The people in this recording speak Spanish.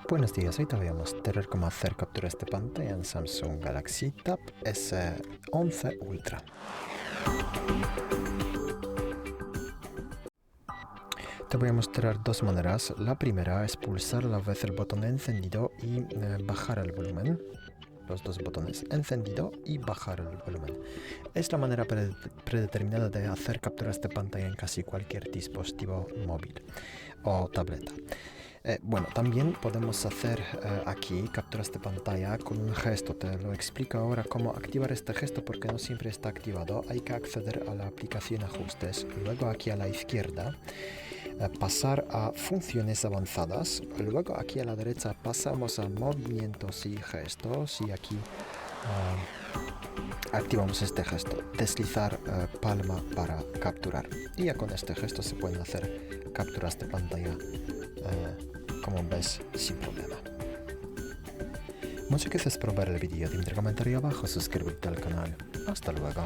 Buenos días, hoy te voy a mostrar cómo hacer capturas de pantalla en Samsung Galaxy Tab S11 Ultra. Te voy a mostrar dos maneras. La primera es pulsar a la vez el botón encendido y bajar el volumen. Los dos botones, encendido y bajar el volumen. Es la manera predeterminada de hacer capturas de pantalla en casi cualquier dispositivo móvil o tableta. Bueno, también podemos hacer aquí capturas de pantalla con un gesto. Te lo explico ahora cómo activar este gesto porque no siempre está activado. Hay que acceder a la aplicación Ajustes, luego aquí a la izquierda, pasar a Funciones avanzadas, luego aquí a la derecha pasamos a Movimientos y Gestos y aquí activamos este gesto, deslizar palma para capturar. Y ya con este gesto se pueden hacer capturas de pantalla como ves, sin problema. Muchas gracias por ver el vídeo, dime tu comentario abajo, suscríbete al canal. Hasta luego.